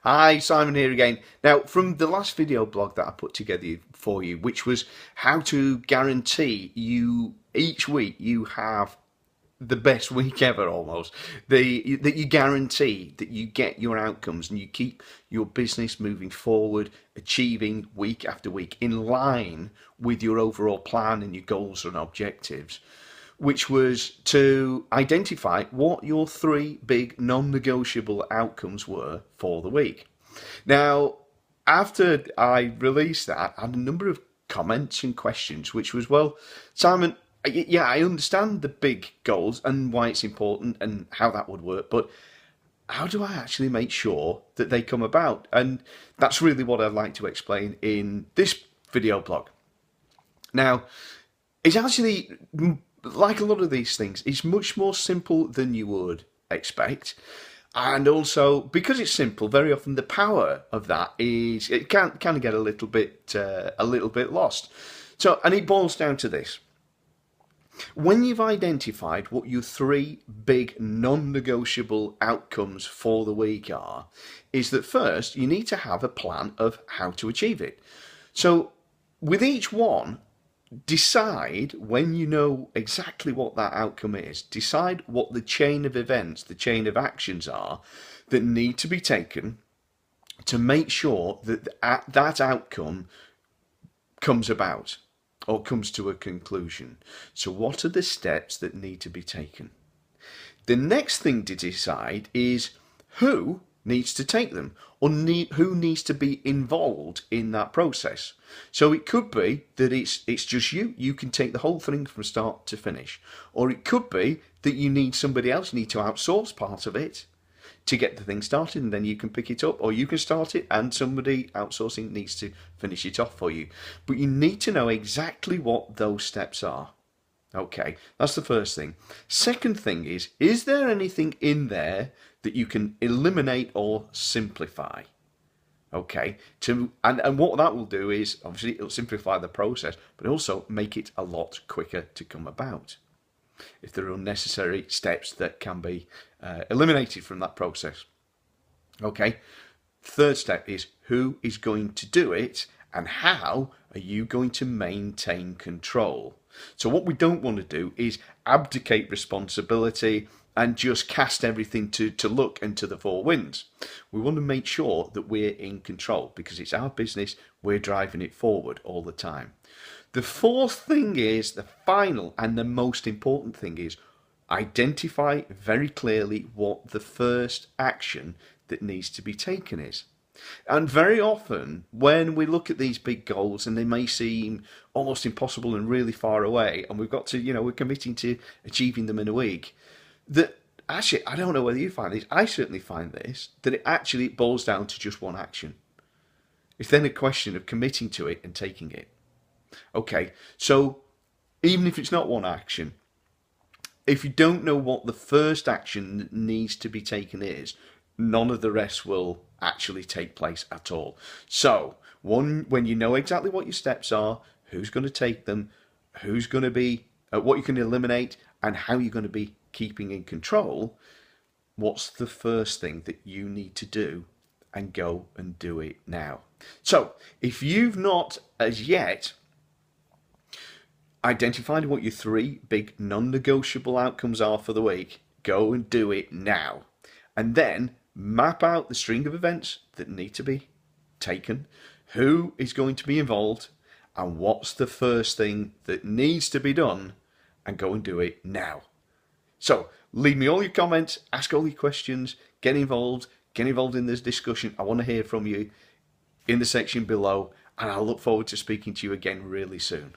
Hi, Simon here again. Now, from the last video blog that I put together for you, which was how to guarantee you each week you have the best week ever almost, that you guarantee that you get your outcomes and you keep your business moving forward, achieving week after week in line with your overall plan and your goals and objectives, which was to identify what your three big non-negotiable outcomes were for the week. Now, after I released that, I had a number of comments and questions, which was, well, Simon, yeah, I understand the big goals and why it's important and how that would work, but how do I actually make sure that they come about? And that's really what I'd like to explain in this video blog. Now, it's actually, like a lot of these things, it's much more simple than you would expect. And also, because it's simple, very often the power of that is, it can kind of get a little bit lost. So, and it boils down to this. When you've identified what your three big non-negotiable outcomes for the week are, is that first you need to have a plan of how to achieve it. So with each one, decide, when you know exactly what that outcome is, decide what the chain of events, the chain of actions are that need to be taken to make sure that that outcome comes about or comes to a conclusion. So what are the steps that need to be taken? The next thing to decide is who needs to take them, or who needs to be involved in that process. So it could be that it's just you can take the whole thing from start to finish, or it could be that you need somebody else, you need to outsource part of it to get the thing started, and then you can pick it up, or you can start it and somebody outsourcing needs to finish it off for you. But you need to know exactly what those steps are. Okay, that's the first thing. Second thing is there anything in there that you can eliminate or simplify? Okay, and what that will do is, obviously, it'll simplify the process, but also make it a lot quicker to come about, if there are unnecessary steps that can be eliminated from that process. Okay, third step is who is going to do it and how are you going to maintain control. So what we don't want to do is abdicate responsibility and just cast everything to luck and to the four winds. We want to make sure that we're in control because it's our business, we're driving it forward all the time. The fourth thing is, the final and the most important thing is, identify very clearly what the first action that needs to be taken is. And very often when we look at these big goals and they may seem almost impossible and really far away, and we've got to, we're committing to achieving them in a week, that actually, I don't know whether you find this, I certainly find this, that it actually boils down to just one action. It's then a question of committing to it and taking it. Okay, so even if it's not one action, if you don't know what the first action that needs to be taken is, none of the rest will actually take place at all. So when you know exactly what your steps are, who's going to take them, who's going to be, what you can eliminate, and how you're going to be keeping in control, what's the first thing that you need to do, and go and do it now. So if you've not as yet identified what your three big non-negotiable outcomes are for the week, go and do it now. And then map out the string of events that need to be taken, who is going to be involved, and what's the first thing that needs to be done, and go and do it now. So leave me all your comments, ask all your questions, get involved in this discussion. I want to hear from you in the section below, and I look forward to speaking to you again really soon.